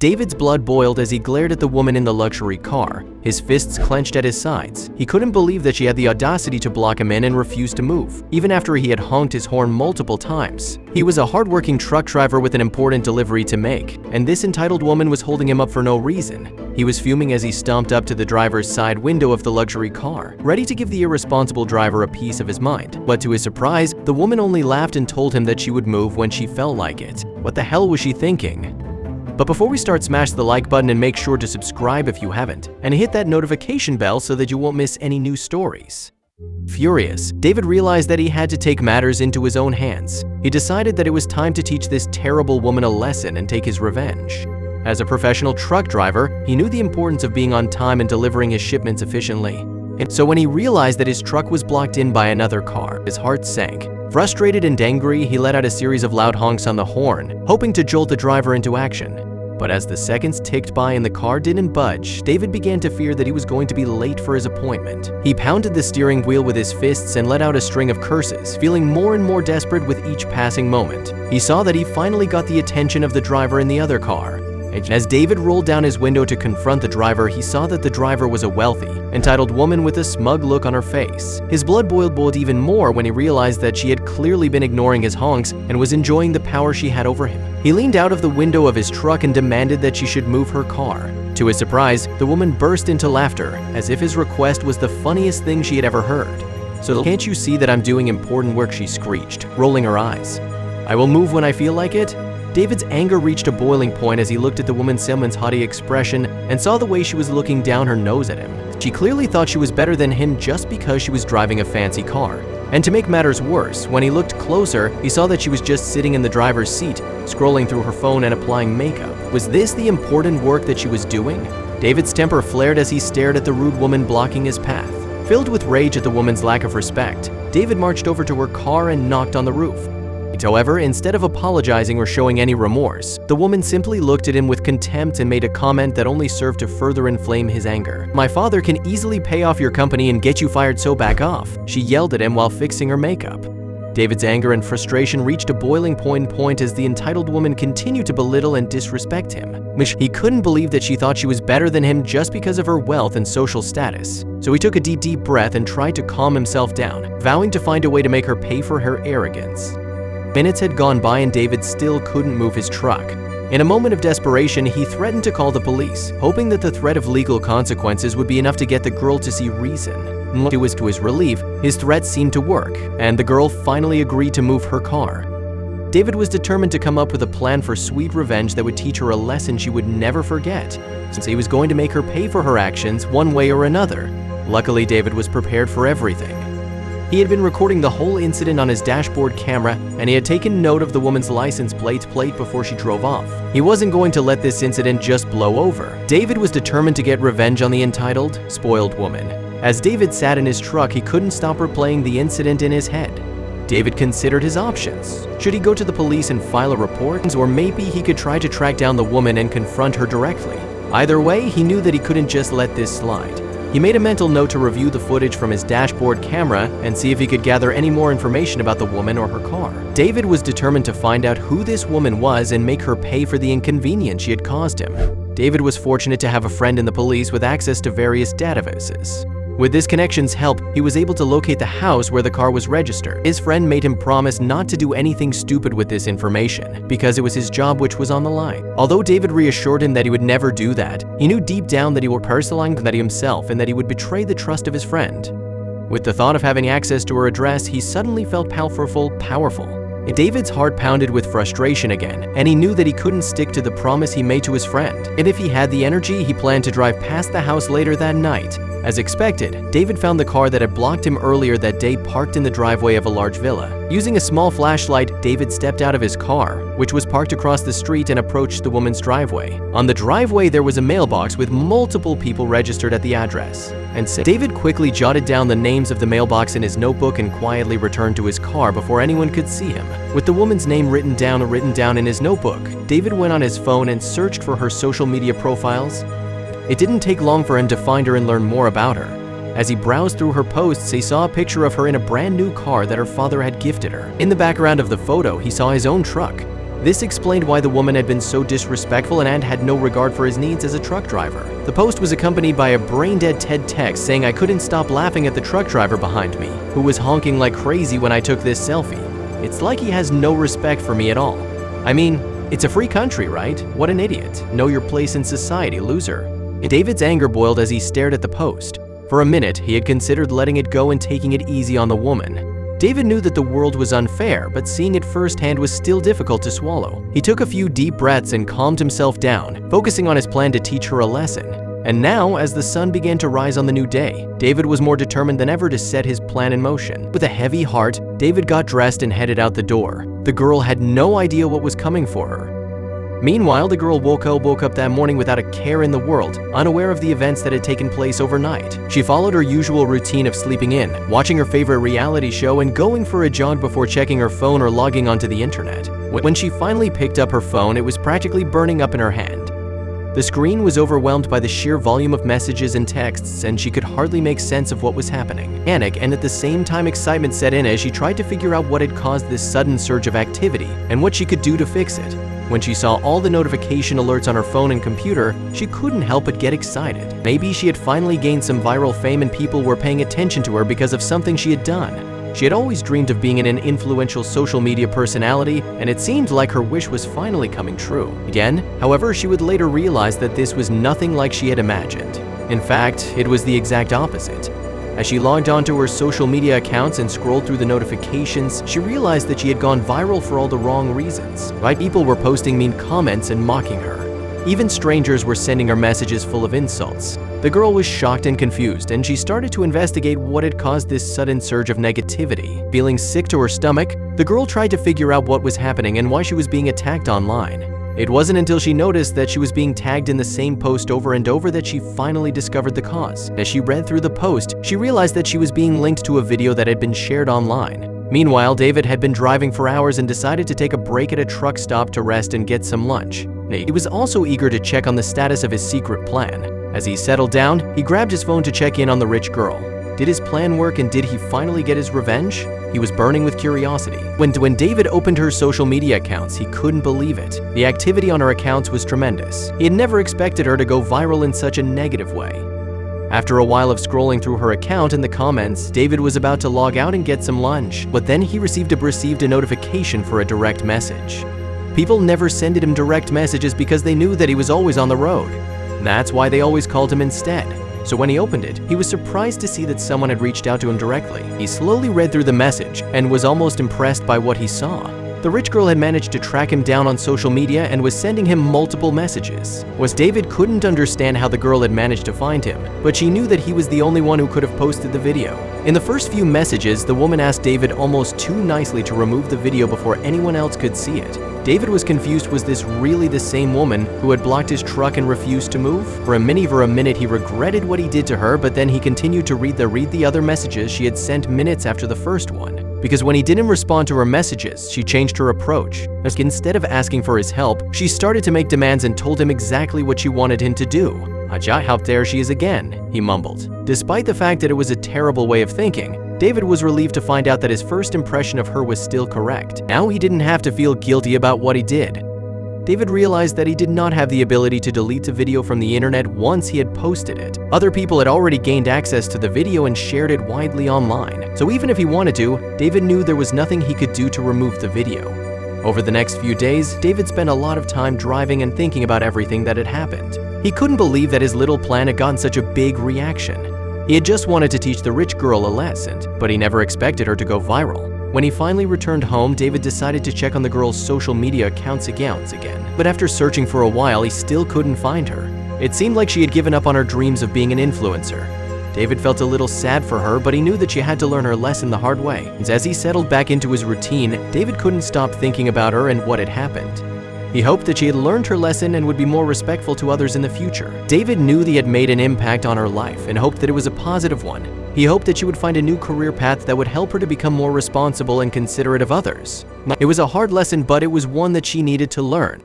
David's blood boiled as he glared at the woman in the luxury car, his fists clenched at his sides. He couldn't believe that she had the audacity to block him in and refuse to move, even after he had honked his horn multiple times. He was a hardworking truck driver with an important delivery to make, and this entitled woman was holding him up for no reason. He was fuming as he stomped up to the driver's side window of the luxury car, ready to give the irresponsible driver a piece of his mind. But to his surprise, the woman only laughed and told him that she would move when she felt like it. What the hell was she thinking? But before we start, smash the like button and make sure to subscribe if you haven't, and hit that notification bell so that you won't miss any new stories. Furious, David realized that he had to take matters into his own hands. He decided that it was time to teach this terrible woman a lesson and take his revenge. As a professional truck driver, he knew the importance of being on time and delivering his shipments efficiently. And so when he realized that his truck was blocked in by another car, his heart sank. Frustrated and angry, he let out a series of loud honks on the horn, hoping to jolt the driver into action. But as the seconds ticked by and the car didn't budge, David began to fear that he was going to be late for his appointment. He pounded the steering wheel with his fists and let out a string of curses, feeling more and more desperate with each passing moment. He saw that he finally got the attention of the driver in the other car. As David rolled down his window to confront the driver, he saw that the driver was a wealthy, entitled woman with a smug look on her face. His blood boiled even more when he realized that she had clearly been ignoring his honks and was enjoying the power she had over him. He leaned out of the window of his truck and demanded that she should move her car. To his surprise, the woman burst into laughter, as if his request was the funniest thing she had ever heard. "So can't you see that I'm doing important work?" she screeched, rolling her eyes. "I will move when I feel like it?" David's anger reached a boiling point as he looked at the woman's haughty expression and saw the way she was looking down her nose at him. She clearly thought she was better than him just because she was driving a fancy car. And to make matters worse, when he looked closer, he saw that she was just sitting in the driver's seat, scrolling through her phone and applying makeup. Was this the important work that she was doing? David's temper flared as he stared at the rude woman blocking his path. Filled with rage at the woman's lack of respect, David marched over to her car and knocked on the roof. However, instead of apologizing or showing any remorse, the woman simply looked at him with contempt and made a comment that only served to further inflame his anger. "My father can easily pay off your company and get you fired, so back off," she yelled at him while fixing her makeup. David's anger and frustration reached a boiling point as the entitled woman continued to belittle and disrespect him. He couldn't believe that she thought she was better than him just because of her wealth and social status. So he took a deep breath and tried to calm himself down, vowing to find a way to make her pay for her arrogance. Minutes had gone by and David still couldn't move his truck. In a moment of desperation, he threatened to call the police, hoping that the threat of legal consequences would be enough to get the girl to see reason. To his relief, his threat seemed to work, and the girl finally agreed to move her car. David was determined to come up with a plan for sweet revenge that would teach her a lesson she would never forget, since he was going to make her pay for her actions one way or another. Luckily, David was prepared for everything. He had been recording the whole incident on his dashboard camera, and he had taken note of the woman's license plate before she drove off. He wasn't going to let this incident just blow over. David was determined to get revenge on the entitled, spoiled woman. As David sat in his truck, he couldn't stop replaying the incident in his head. David considered his options. Should he go to the police and file a report, or maybe he could try to track down the woman and confront her directly? Either way, he knew that he couldn't just let this slide. He made a mental note to review the footage from his dashboard camera and see if he could gather any more information about the woman or her car. David was determined to find out who this woman was and make her pay for the inconvenience she had caused him. David was fortunate to have a friend in the police with access to various databases. With this connection's help, he was able to locate the house where the car was registered. His friend made him promise not to do anything stupid with this information, because it was his job which was on the line. Although David reassured him that he would never do that, he knew deep down that he would personalize that himself and that he would betray the trust of his friend. With the thought of having access to her address, he suddenly felt powerful. David's heart pounded with frustration again, and he knew that he couldn't stick to the promise he made to his friend. And if he had the energy, he planned to drive past the house later that night. As expected, David found the car that had blocked him earlier that day parked in the driveway of a large villa. Using a small flashlight, David stepped out of his car, which was parked across the street, and approached the woman's driveway. On the driveway, there was a mailbox with multiple people registered at the address. And David quickly jotted down the names of the mailbox in his notebook and quietly returned to his car before anyone could see him. With the woman's name written down in his notebook, David went on his phone and searched for her social media profiles. It didn't take long for him to find her and learn more about her. As he browsed through her posts, he saw a picture of her in a brand new car that her father had gifted her. In the background of the photo, he saw his own truck. This explained why the woman had been so disrespectful and had no regard for his needs as a truck driver. The post was accompanied by a brain-dead TED text saying I couldn't stop laughing at the truck driver behind me, who was honking like crazy when I took this selfie. It's like he has no respect for me at all. I mean, it's a free country, right? What an idiot. Know your place in society, loser. David's anger boiled as he stared at the post. For a minute, he had considered letting it go and taking it easy on the woman. David knew that the world was unfair, but seeing it firsthand was still difficult to swallow. He took a few deep breaths and calmed himself down, focusing on his plan to teach her a lesson. And now, as the sun began to rise on the new day, David was more determined than ever to set his plan in motion. With a heavy heart, David got dressed and headed out the door. The girl had no idea what was coming for her. Meanwhile, the girl woke up that morning without a care in the world, unaware of the events that had taken place overnight. She followed her usual routine of sleeping in, watching her favorite reality show, and going for a jog before checking her phone or logging onto the internet. When she finally picked up her phone, it was practically burning up in her hand. The screen was overwhelmed by the sheer volume of messages and texts, and she could hardly make sense of what was happening. Panic and at the same time excitement set in as she tried to figure out what had caused this sudden surge of activity and what she could do to fix it. When she saw all the notification alerts on her phone and computer, she couldn't help but get excited. Maybe she had finally gained some viral fame and people were paying attention to her because of something she had done. She had always dreamed of being an influential social media personality, and it seemed like her wish was finally coming true. Again, however, she would later realize that this was nothing like she had imagined. In fact, it was the exact opposite. As she logged onto her social media accounts and scrolled through the notifications, she realized that she had gone viral for all the wrong reasons. Right? People were posting mean comments and mocking her. Even strangers were sending her messages full of insults. The girl was shocked and confused, and she started to investigate what had caused this sudden surge of negativity. Feeling sick to her stomach, the girl tried to figure out what was happening and why she was being attacked online. It wasn't until she noticed that she was being tagged in the same post over and over that she finally discovered the cause. As she read through the post, she realized that she was being linked to a video that had been shared online. Meanwhile, David had been driving for hours and decided to take a break at a truck stop to rest and get some lunch. He was also eager to check on the status of his secret plan. As he settled down, he grabbed his phone to check in on the rich girl. Did his plan work and did he finally get his revenge? He was burning with curiosity. When David opened her social media accounts, he couldn't believe it. The activity on her accounts was tremendous. He had never expected her to go viral in such a negative way. After a while of scrolling through her account and the comments, David was about to log out and get some lunch, but then he received a notification for a direct message. People never sent him direct messages because they knew that he was always on the road. That's why they always called him instead. So when he opened it, he was surprised to see that someone had reached out to him directly. He slowly read through the message and was almost impressed by what he saw. The rich girl had managed to track him down on social media and was sending him multiple messages. David couldn't understand how the girl had managed to find him, but she knew that he was the only one who could have posted the video. In the first few messages, the woman asked David almost too nicely to remove the video before anyone else could see it. David was confused. Was this really the same woman who had blocked his truck and refused to move? For a minute he regretted what he did to her, but then he continued to read the other messages she had sent minutes after the first one. Because when he didn't respond to her messages, she changed her approach. Instead of asking for his help, she started to make demands and told him exactly what she wanted him to do. How there she is again, he mumbled. Despite the fact that it was a terrible way of thinking, David was relieved to find out that his first impression of her was still correct. Now he didn't have to feel guilty about what he did. David realized that he did not have the ability to delete the video from the internet once he had posted it. Other people had already gained access to the video and shared it widely online. So even if he wanted to, David knew there was nothing he could do to remove the video. Over the next few days, David spent a lot of time driving and thinking about everything that had happened. He couldn't believe that his little plan had gotten such a big reaction. He had just wanted to teach the rich girl a lesson, but he never expected her to go viral. When he finally returned home, David decided to check on the girl's social media accounts again. But after searching for a while, he still couldn't find her. It seemed like she had given up on her dreams of being an influencer. David felt a little sad for her, but he knew that she had to learn her lesson the hard way. And as he settled back into his routine, David couldn't stop thinking about her and what had happened. He hoped that she had learned her lesson and would be more respectful to others in the future. David knew that he had made an impact on her life and hoped that it was a positive one. He hoped that she would find a new career path that would help her to become more responsible and considerate of others. It was a hard lesson, but it was one that she needed to learn.